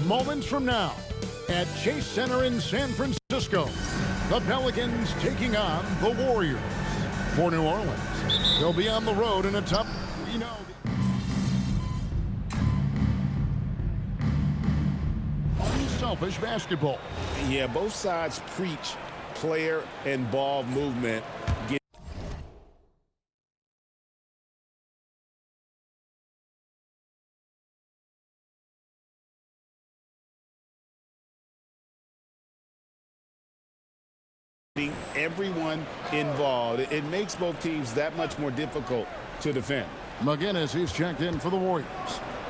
Moments from now, at Chase Center in San Francisco, the Pelicans taking on the Warriors. For New Orleans, they'll be on the road in a tough, unselfish basketball. Yeah, both sides preach player and ball movement. Everyone involved. It makes both teams that much more difficult to defend. McGinnis is checked in for the Warriors.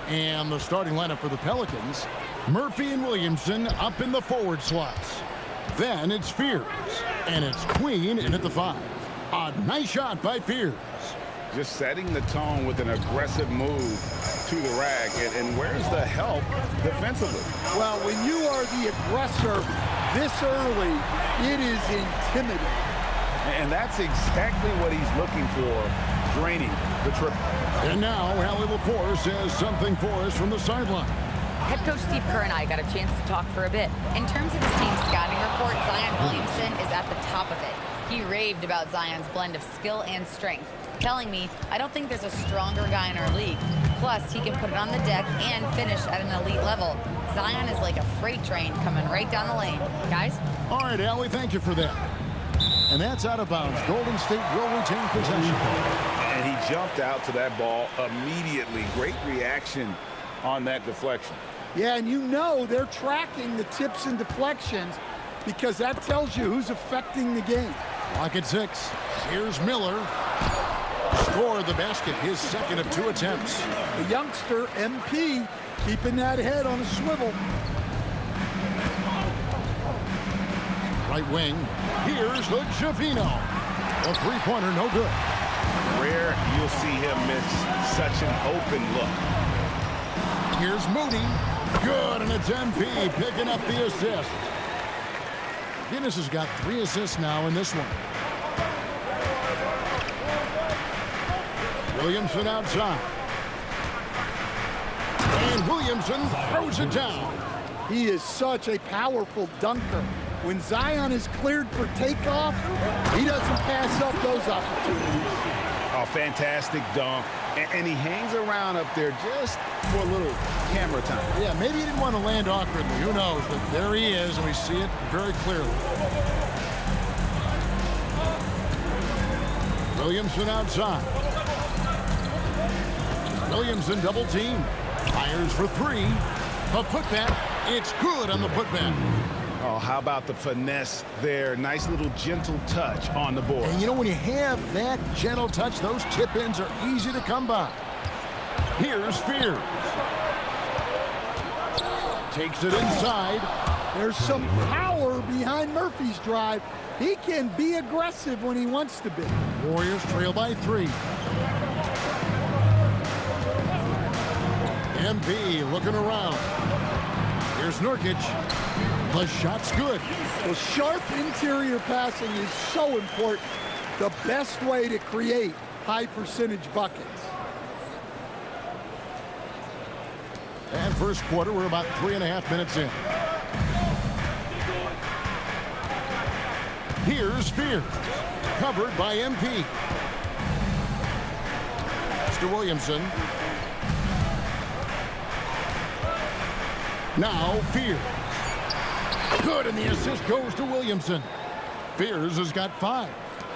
And the starting lineup for the Pelicans, Murphy and Williamson up in the forward slots. Then it's Fears, and it's Queen in at the 5. A nice shot by Fears. Just setting the tone with an aggressive move to the rack. And where's the help defensively? Well, when you are the aggressor this early, it is intimidating. And that's exactly what he's looking for, draining the triple. And now, Allie LaForce has something for us from the sideline. Head coach Steve Kerr and I got a chance to talk for a bit. In terms of his team's scouting report, Zion Williamson is at the top of it. He raved about Zion's blend of skill and strength, telling me, I don't think there's a stronger guy in our league. Plus, he can put it on the deck and finish at an elite level. Zion is like a freight train coming right down the lane. Guys? All right, Allie, thank you for that. And that's out of bounds. Golden State will retain possession. And he jumped out to that ball immediately. Great reaction on that deflection. Yeah, and you know they're tracking the tips and deflections because that tells you who's affecting the game. Clock at 6. Here's Miller. Scored the basket, his second of 2 attempts. The youngster, MP, keeping that head on a swivel. Right wing. Here's the Javino. A three-pointer, no good. Rare you'll see him miss such an open look. Here's Moody. Good, and it's MP picking up the assist. Guinness has got 3 assists now in this one. Williamson outside. And Williamson throws it down. He is such a powerful dunker. When Zion is cleared for takeoff, he doesn't pass up those opportunities. A fantastic dunk. And he hangs around up there just for a little camera time. Yeah, maybe he didn't want to land awkwardly. Who knows? But there he is, and we see it very clearly. Williamson outside. Williamson double team. Fires for 3. A putback. It's good on the putback. Oh, how about the finesse there? Nice little gentle touch on the board. And you know, when you have that gentle touch, those tip-ins are easy to come by. Here's Fears. Takes it inside. There's some power behind Murphy's drive. He can be aggressive when he wants to be. Warriors trail by 3. MP looking around. Here's Nurkic. The shot's good. Well, sharp interior passing is so important. The best way to create high percentage buckets. And first quarter, we're about 3.5 minutes in. Here's Fears. Covered by MP. Mr. Williamson. Now Fears. Good, and the assist goes to Williamson. Fears has got 5.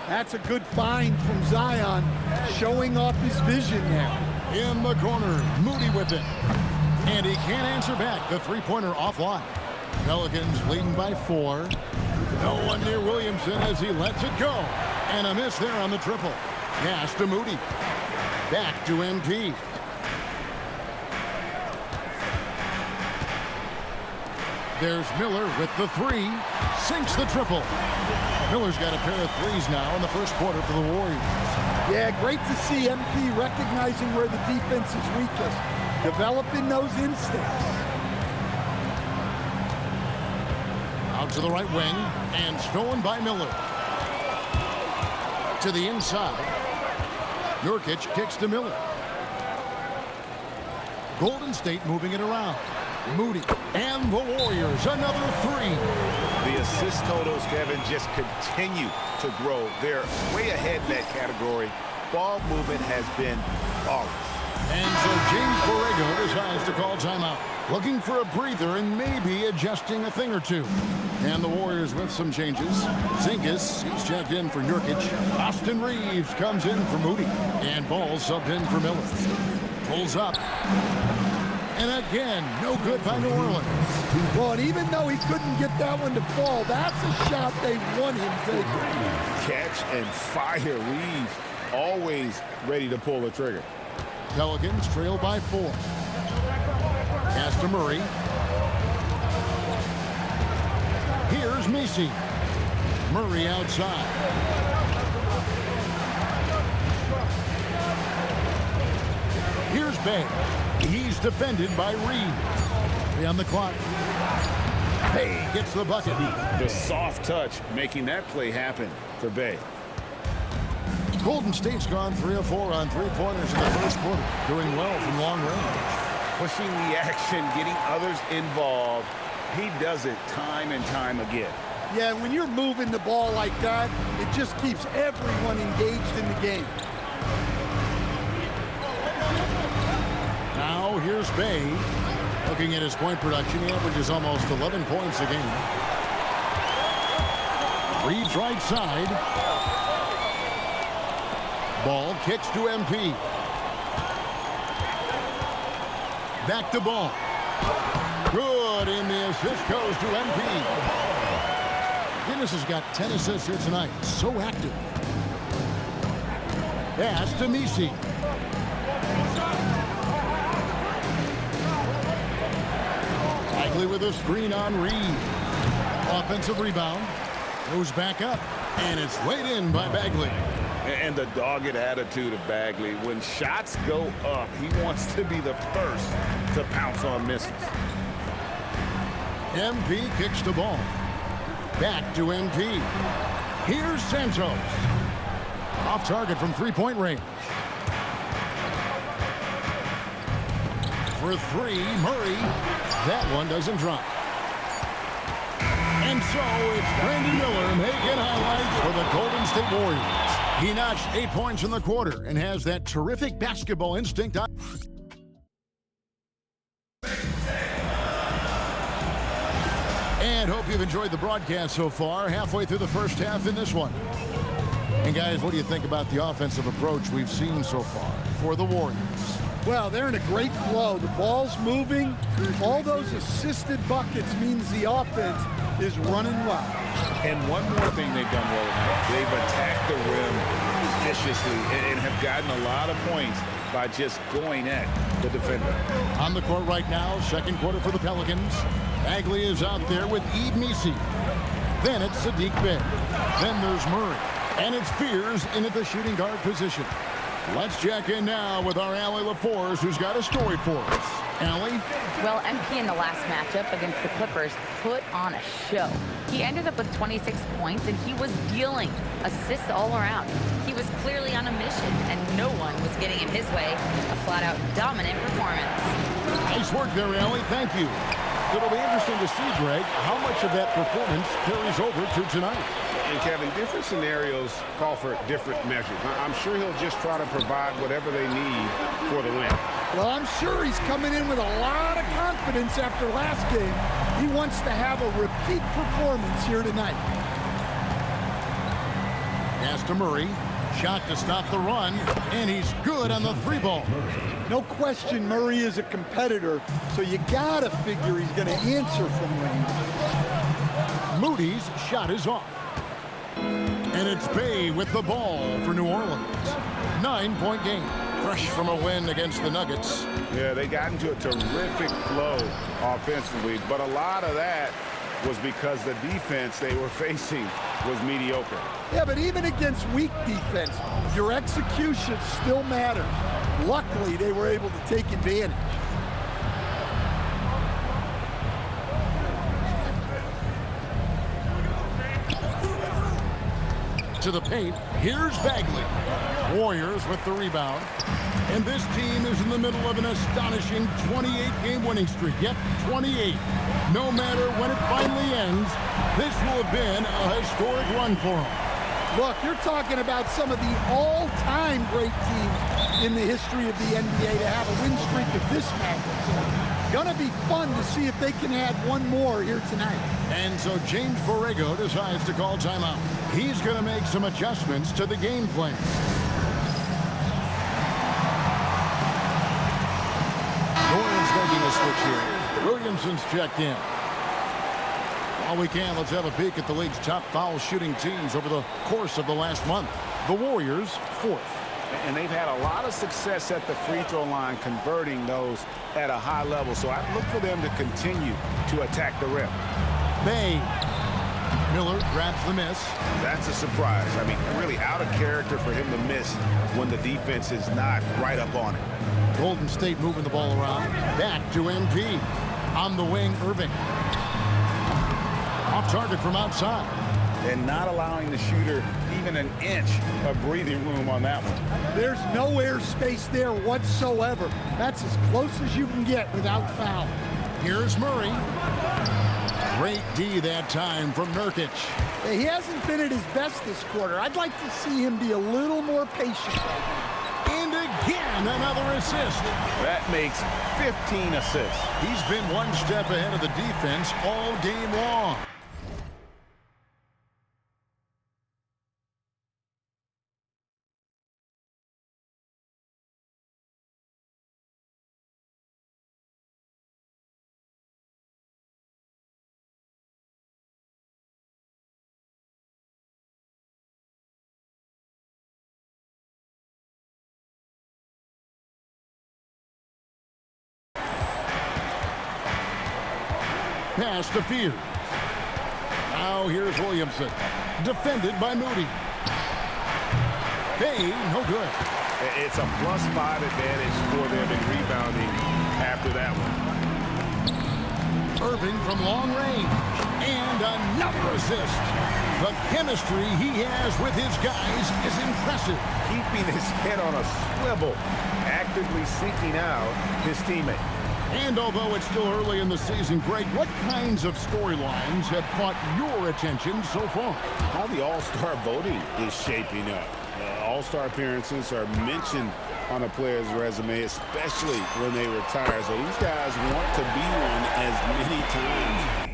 That's a good find from Zion, showing off his vision there. In the corner, Moody with it. And he can't answer back. The three-pointer offline. Pelicans leading by 4. No one near Williamson as he lets it go. And a miss there on the triple. Pass to Moody. Back to MP. There's Miller with the 3. Sinks the triple. Miller's got a pair of 3s now in the first quarter for the Warriors. Yeah, great to see MP recognizing where the defense is weakest, developing those instincts. Out to the right wing, and stolen by Miller. To the inside. Nurkic kicks to Miller. Golden State moving it around. Moody and the Warriors, another three. The assist totals, Kevin, just continue to grow. They're way ahead in that category. Ball movement has been flawless. And so James Borrego decides to call timeout. Looking for a breather and maybe adjusting a thing or two. And the Warriors with some changes. Zinkas, he's checked in for Nurkic. Austin Reeves comes in for Moody. And Ball subbed in for Miller. Pulls up. And again, no good by New Orleans. Well, and even though he couldn't get that one to fall, that's a shot they want him taking. Catch and fire. Reeves always ready to pull the trigger. Pelicans trail by 4. Pass to Murray. Here's Messi. Murray outside. Here's Bay. He's defended by Reed. 3 on the clock. Bay gets the bucket. The soft touch making that play happen for Bay. Golden State's gone 3 of 4 on three-pointers in the first quarter. Doing well from long range. Pushing the action, getting others involved. He does it time and time again. Yeah, when you're moving the ball like that, it just keeps everyone engaged in the game. Now here's Bay. Looking at his point production, he averages almost 11 points a game. Reeves right side. Ball kicks to MP. Back to Ball. Good, and the assist goes to MP. Guinness has got 10 assists here tonight. So active. Pass to Messi. Bagley with a screen on Reed. Offensive rebound. Goes back up, and it's laid in by Bagley. And the dogged attitude of Bagley. When shots go up, he wants to be the first to pounce on misses. MP kicks the ball. Back to MP. Here's Santos. Off target from three-point range. For 3, Murray. That one doesn't drop. And so it's Brandon Miller making highlights for the Golden State Warriors. He notched 8 points in the quarter and has that terrific basketball instinct. And hope you've enjoyed the broadcast so far. Halfway through the first half in this one. And guys, what do you think about the offensive approach we've seen so far for the Warriors? Well, they're in a great flow. The ball's moving. All those assisted buckets means the offense is running well. And one more thing they've done well tonight. They've attacked the rim viciously and have gotten a lot of points by just going at the defender. On the court right now, second quarter for the Pelicans. Bagley is out there with Ed Messi. Then it's Sadiq Bey. Then there's Murray. And it's Fears in at the shooting guard position. Let's check in now with our Allie LaForce, who's got a story for us. Allie? Well, MP in the last matchup against the Clippers put on a show. He ended up with 26 points, and he was dealing assists all around. He was clearly on a mission, and no one was getting in his way. A flat-out dominant performance. Nice work there, Allie. Thank you. It'll be interesting to see, Greg, how much of that performance carries over to tonight. And Kevin, different scenarios call for different measures. I'm sure he'll just try to provide whatever they need for the win. Well, I'm sure he's coming in with a lot of confidence after last game. He wants to have a repeat performance here tonight. Pass to Murray. Shot to stop the run, and he's good on the 3-ball. No question Murray is a competitor, so you gotta figure he's gonna answer from range. Moody's shot is off. And it's Bay with the ball for New Orleans. 9-point game. Fresh from a win against the Nuggets. Yeah, they got into a terrific flow offensively, but a lot of that was because the defense they were facing was mediocre. Yeah, but even against weak defense, your execution still matters. Luckily, they were able to take advantage. to the paint. Here's Bagley. Warriors with the rebound. And this team is in the middle of an astonishing 28-game winning streak. Yep, 28. No matter when it finally ends, this will have been a historic run for them. Look, you're talking about some of the all-time great teams in the history of the NBA to have a win streak of this magnitude. Gonna be fun to see if they can add one more here tonight. And so James Borrego decides to call timeout. He's gonna make some adjustments to the game plan. New Orleans making a switch here. Williamson's checked in. While we can, let's have a peek at the league's top foul shooting teams over the course of the last month. The Warriors, 4th. And they've had a lot of success at the free throw line, converting those at a high level. So I look for them to continue to attack the rim. Bay. Miller grabs the miss. That's a surprise. I mean, really out of character for him to miss when the defense is not right up on it. Golden State moving the ball around. Back to MP. On the wing, Irving. Off target from outside. And not allowing the shooter even an inch of breathing room on that one. There's no air space there whatsoever. That's as close as you can get without foul. Here's Murray. Great D that time from Nurkic. He hasn't been at his best this quarter. I'd like to see him be a little more patient right now. And again, another assist. That makes 15 assists. He's been one step ahead of the defense all game long. Pass to Fear. Now here's Williamson. Defended by Moody. Hey, no good. It's a +5 advantage for them in rebounding after that one. Irving from long range. And another assist. The chemistry he has with his guys is impressive. Keeping his head on a swivel, actively seeking out his teammate. And although it's still early in the season, Greg, what kinds of storylines have caught your attention so far? How the All-Star voting is shaping up. All-Star appearances are mentioned on a player's resume, especially when they retire. So these guys want to be one as many times.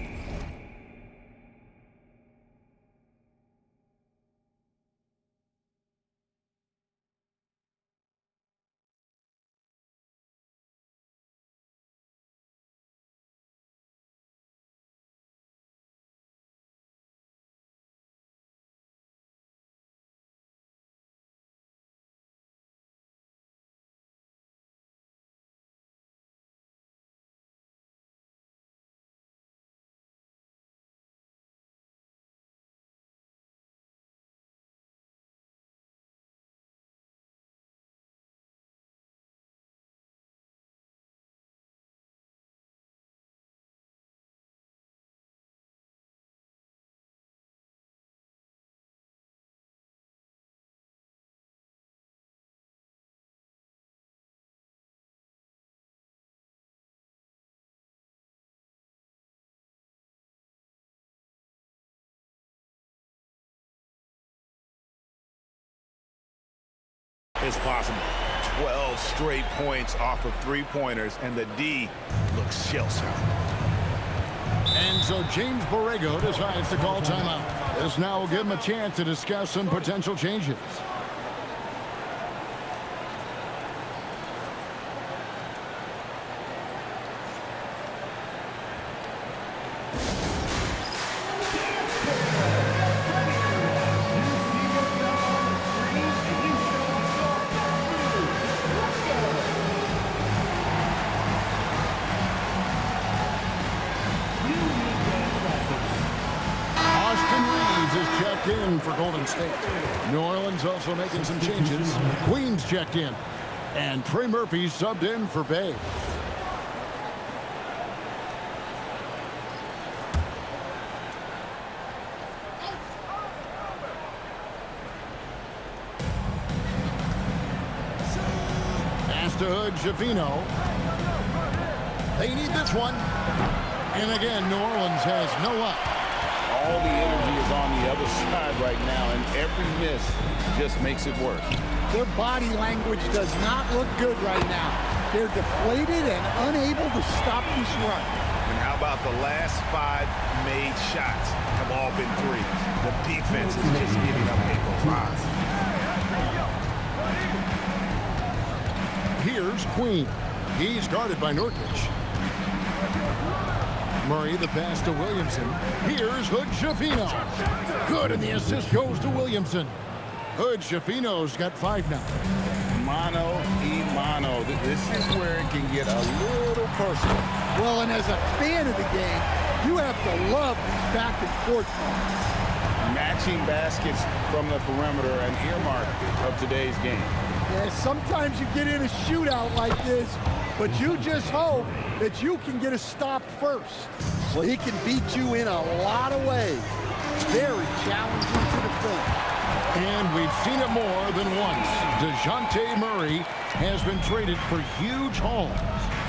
It's possible. 12 straight points off of three-pointers, and the D looks shell-shocked. And so James Borrego decides to call timeout. This now will give him a chance to discuss some potential changes. In for Golden State. New Orleans also making some changes. Queens checked in. And Trey Murphy subbed in for Bay. to Hood Javino. They need this one. And again, New Orleans has no luck. All the energy is on the other side right now, and every miss just makes it worse. Their body language does not look good right now. They're deflated and unable to stop this run. And how about the last 5 made shots have all been threes? The defense is just giving up a barrage. Here's Queen. He's guarded by Nurkic. Murray, the pass to Williamson. Here's Hood Javino. Good, and the assist goes to Williamson. Hood Javino's got 5 now. Mano y mano. This is where it can get a little personal. Well, and as a fan of the game, you have to love these back and forth moments. Matching baskets from the perimeter, an earmark of today's game. Yeah, sometimes you get in a shootout like this, but you just hope that you can get a stop first. Well, he can beat you in a lot of ways. Very challenging to defend. And we've seen it more than once. DeJounte Murray has been traded for huge hauls.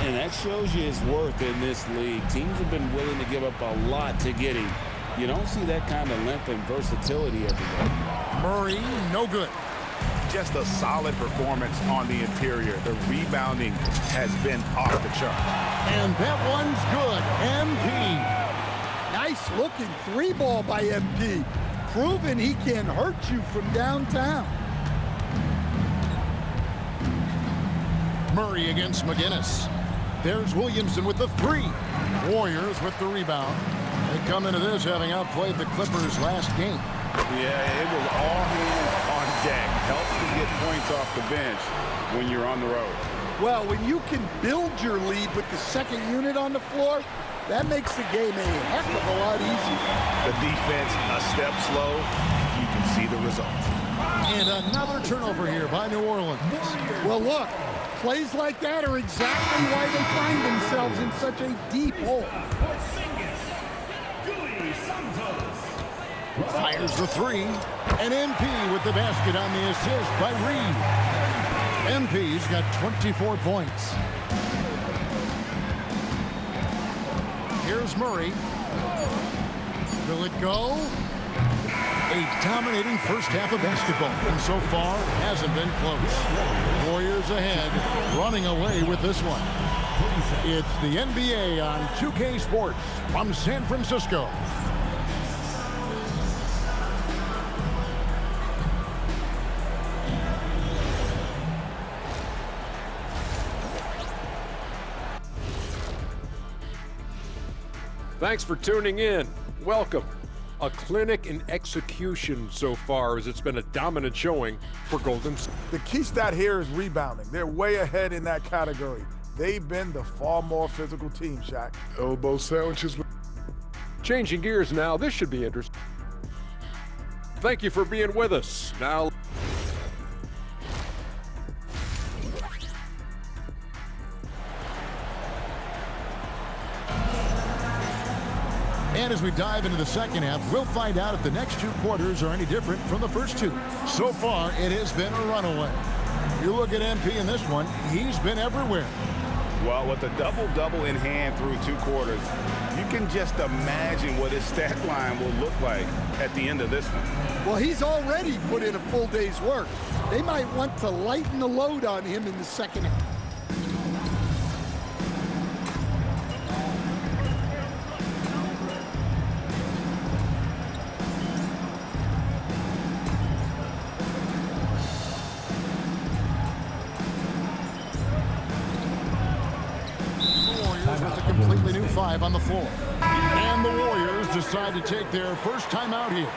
And that shows you his worth in this league. Teams have been willing to give up a lot to get him. You don't see that kind of length and versatility every day. Murray, no good. Just a solid performance on the interior. The rebounding has been off the chart. And that one's good. MP. Nice looking 3-ball by MP. Proving he can hurt you from downtown. Murray against McGinnis. There's Williamson with the 3. Warriors with the rebound. They come into this having outplayed the Clippers last game. Yeah, it was all hands on deck. Helps to get points off the bench when you're on the road. Well, when you can build your lead with the second unit on the floor, that makes the game a heck of a lot easier. The defense a step slow, you can see the results. And another turnover here by New Orleans. Well, look, plays like that are exactly why they find themselves in such a deep hole. Fires the 3. And MP with the basket on the assist by Reed. MP's got 24 points. Here's Murray. Will it go? A dominating first half of basketball, and so far hasn't been close. Warriors ahead, running away with this one. It's the NBA on 2K Sports from San Francisco. Thanks for tuning in. Welcome. A clinic in execution so far, as it's been a dominant showing for Golden State. The key stat here is rebounding. They're way ahead in that category. They've been the far more physical team, Shaq. Elbow sandwiches. Changing gears now, this should be interesting. Thank you for being with us. Now, and as we dive into the second half, we'll find out if the next 2 quarters are any different from the first 2. So far, it has been a runaway. You look at MP in this one, he's been everywhere. Well, with a double-double in hand through 2 quarters, you can just imagine what his stat line will look like at the end of this one. Well, he's already put in a full day's work. They might want to lighten the load on him in the second half. With a completely new 5 on the floor. And the Warriors decide to take their first time out here.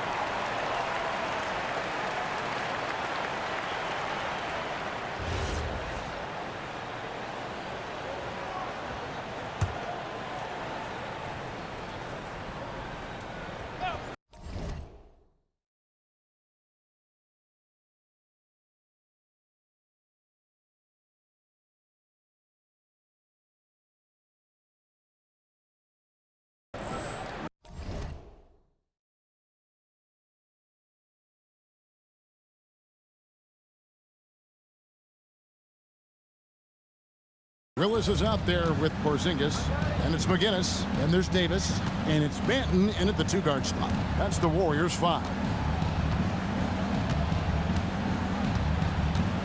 Willis is out there with Porzingis, and it's McGinnis, and there's Davis, and it's Banton in at the 2-guard spot. That's the Warriors 5.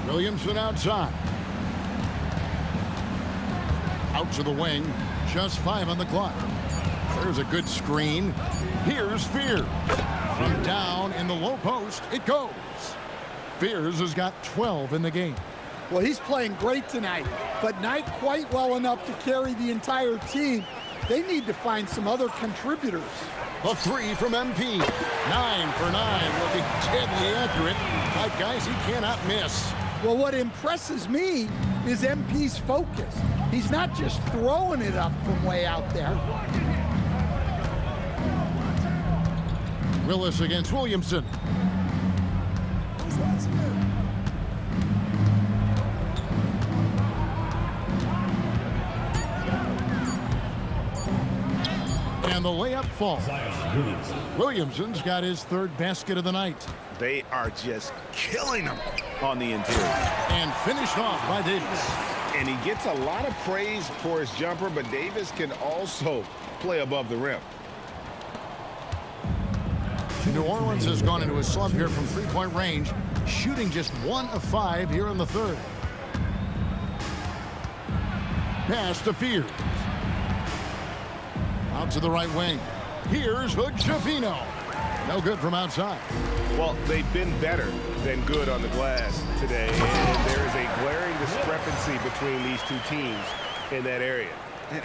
Williamson outside. Out to the wing, just 5 on the clock. There's a good screen. Here's Fears. From down in the low post, it goes. Fears has got 12 in the game. Well, he's playing great tonight, but not quite well enough to carry the entire team. They need to find some other contributors. A 3 from MP. 9 for 9, looking deadly accurate. Guys, he cannot miss. Well, what impresses me is MP's focus. He's not just throwing it up from way out there. Willis against Williamson. And the layup falls. Williamson's got his 3rd basket of the night. They are just killing him on the interior. And finished off by Davis. And he gets a lot of praise for his jumper, but Davis can also play above the rim. New Orleans has gone into a slump here from 3-point range, shooting just 1 of 5 here in the 3rd. Pass to Fears. Out to the right wing. Here's Hood-Schifino. No good from outside. Well, they've been better than good on the glass today, and there's a glaring discrepancy between these two teams in that area.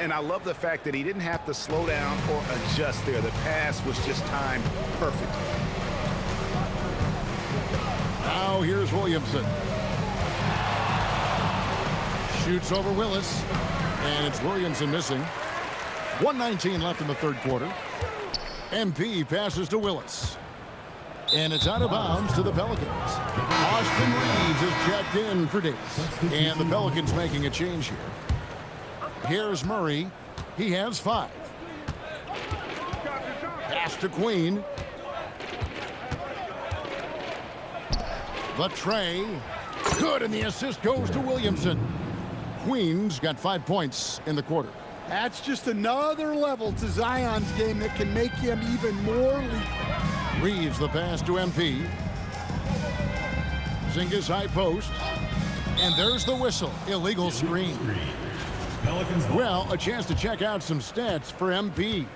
And I love the fact that he didn't have to slow down or adjust there. The pass was just timed perfectly. Now here's Williamson. Shoots over Willis, and it's Williamson missing. 1:19 left in the 3rd quarter. MP passes to Willis. And it's out of bounds to the Pelicans. Austin Reeves is checked in for Davis. And the Pelicans making a change here. Here's Murray. He has 5. Pass to Queen. The tray. Good, and the assist goes to Williamson. Queen's got 5 points in the quarter. That's just another level to Zion's game that can make him even more lethal. Reeves the pass to MP. Porzingis high post. And there's the whistle. Illegal screen. Well, a chance to check out some stats for MP.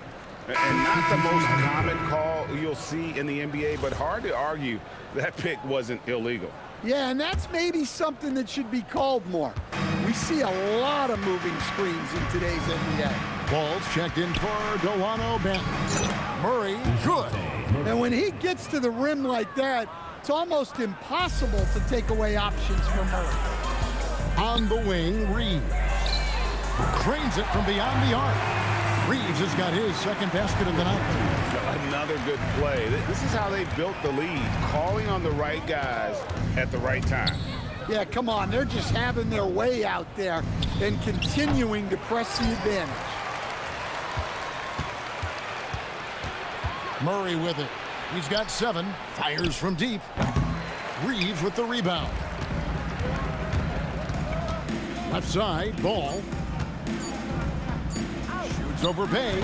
And not the most common call you'll see in the NBA, but hard to argue that pick wasn't illegal. Yeah, and that's maybe something that should be called more. We see a lot of moving screens in today's NBA. Ball's checked in for Delano Banton. Murray, good. And when he gets to the rim like that, it's almost impossible to take away options from Murray. On the wing, Reeves. Cranes it from beyond the arc. Reeves has got his 2nd basket of the night. Another good play. This is how they built the lead, calling on the right guys at the right time. Yeah, come on. They're just having their way out there and continuing to press the advantage. Murray with it. He's got 7. Fires from deep. Reeves with the rebound. Left side, Ball. Shoots over Bay.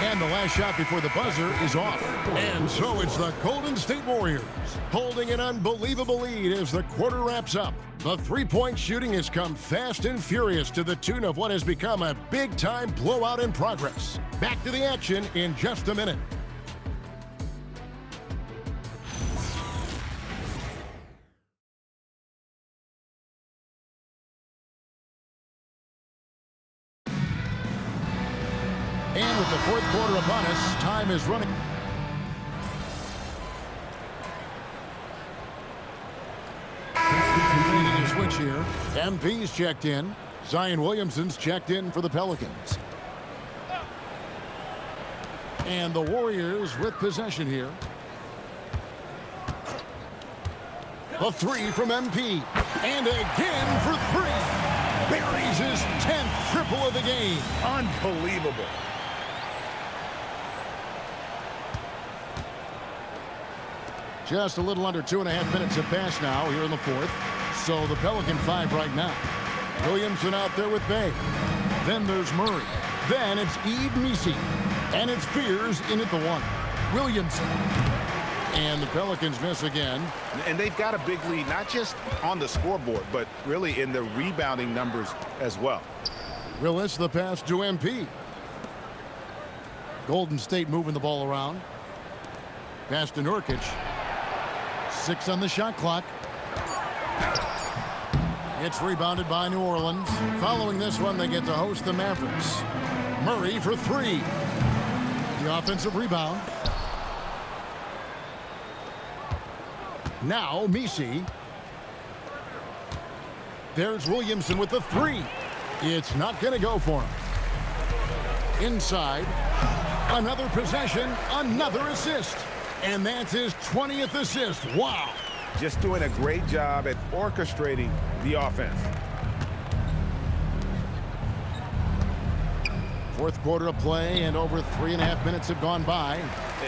And the last shot before the buzzer is off. And so it's the Golden State Warriors holding an unbelievable lead as the quarter wraps up. The 3-point shooting has come fast and furious to the tune of what has become a big-time blowout in progress. Back to the action in just a minute. And with the 4th quarter upon us, time is running. Making a switch here. MP's checked in. Zion Williamson's checked in for the Pelicans. And the Warriors with possession here. A 3 from MP. And again for 3. Buries his 10th triple of the game. Unbelievable. Just a little under 2.5 minutes have passed now here in the 4th. So the Pelican 5 right now. Williamson out there with Bay. Then there's Murray. Then it's Eve Misi. And it's Fears in at the 1. Williamson. And the Pelicans miss again. And they've got a big lead, not just on the scoreboard, but really in the rebounding numbers as well. Willis, the pass to MP. Golden State moving the ball around. Pass to Nurkic. 6 on the shot clock. It's rebounded by New Orleans. Following this one, they get to host the Mavericks. Murray for 3. The offensive rebound. Now Misi. There's Williamson with the 3. It's not going to go for him. Inside. Another possession. Another assist. And that's his 20th assist. Wow. Just doing a great job at orchestrating the offense. Fourth quarter of play, and over 3.5 minutes have gone by.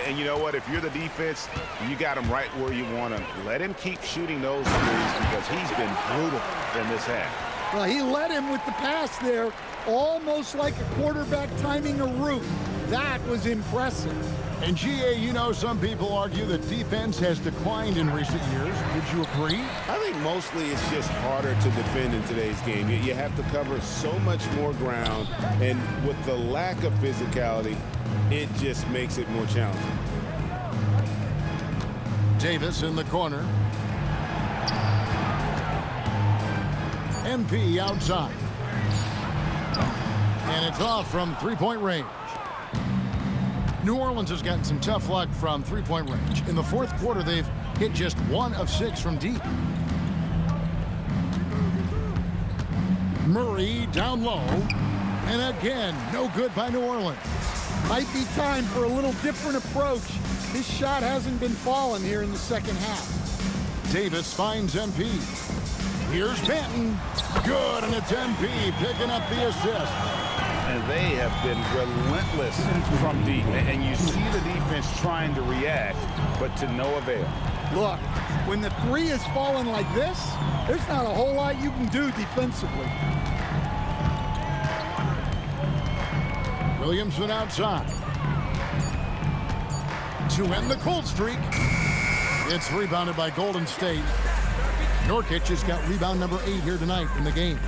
And you know what? If you're the defense, you got him right where you want him. Let him keep shooting those threes because he's been brutal in this half. Well, he led him with the pass there, almost like a quarterback timing a route. That was impressive. And GA, you know, some people argue that defense has declined in recent years. Would you agree? I think mostly it's just harder to defend in today's game. You have to cover so much more ground, and with the lack of physicality, it just makes it more challenging. Davis in the corner. MP outside. And it's off from three-point range. New Orleans has gotten some tough luck from three-point range. In the fourth quarter, they've hit just 1 of 6 from deep. Murray down low. And again, no good by New Orleans. Might be time for a little different approach. His shot hasn't been falling here in the second half. Davis finds MP. Here's Benton. Good, and it's MP picking up the assist. And they have been relentless from deep. And you see the defense trying to react, but to no avail. Look, when the 3 is falling like this, there's not a whole lot you can do defensively. Williamson outside. To end the cold streak. It's rebounded by Golden State. Nurkic has got rebound number 8 here tonight in the game.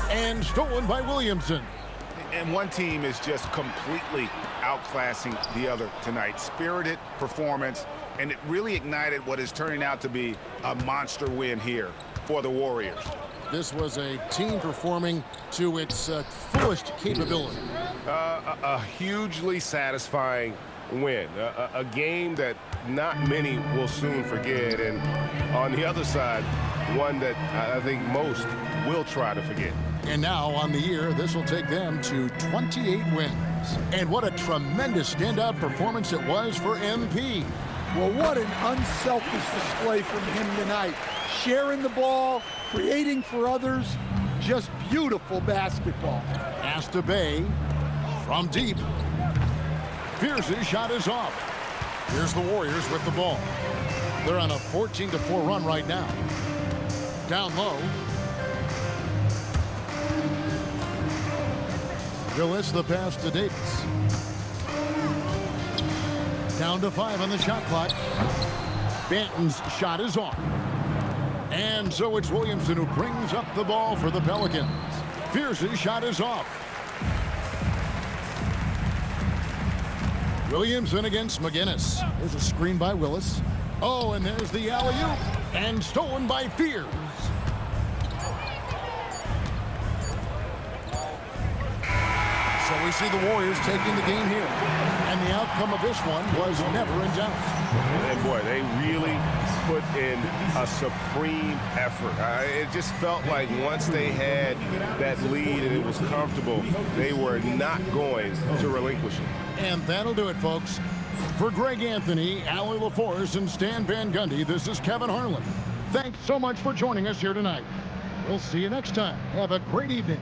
And stolen by Williamson. And one team is just completely outclassing the other tonight. Spirited performance, and it really ignited what is turning out to be a monster win here for the Warriors. This was a team performing to its fullest capability. A hugely satisfying win. A game that not many will soon forget. And on the other side, one that I think most will try to forget. And now on the year, this will take them to 28 wins. And what a tremendous standout performance it was for MP. Well, what an unselfish display from him tonight. Sharing the ball, creating for others, just beautiful basketball. Pass to Bay from deep. Pierce's shot is off. Here's the Warriors with the ball. They're on a 14-4 run right now. Down low. Willis, the pass to Davis. Down to 5 on the shot clock. Banton's shot is off. And so it's Williamson who brings up the ball for the Pelicans. Pierce's shot is off. Williamson against McGinnis. There's a screen by Willis. Oh, and there's the alley-oop. And stolen by Fears. So we see the Warriors taking the game here. And the outcome of this one was never in doubt. And boy, they really put in a supreme effort. It just felt like once they had that lead and it was comfortable, they were not going to relinquish it. And that'll do it, folks. For Greg Anthony, Allie LaForce, and Stan Van Gundy, this is Kevin Harlan. Thanks so much for joining us here tonight. We'll see you next time. Have a great evening.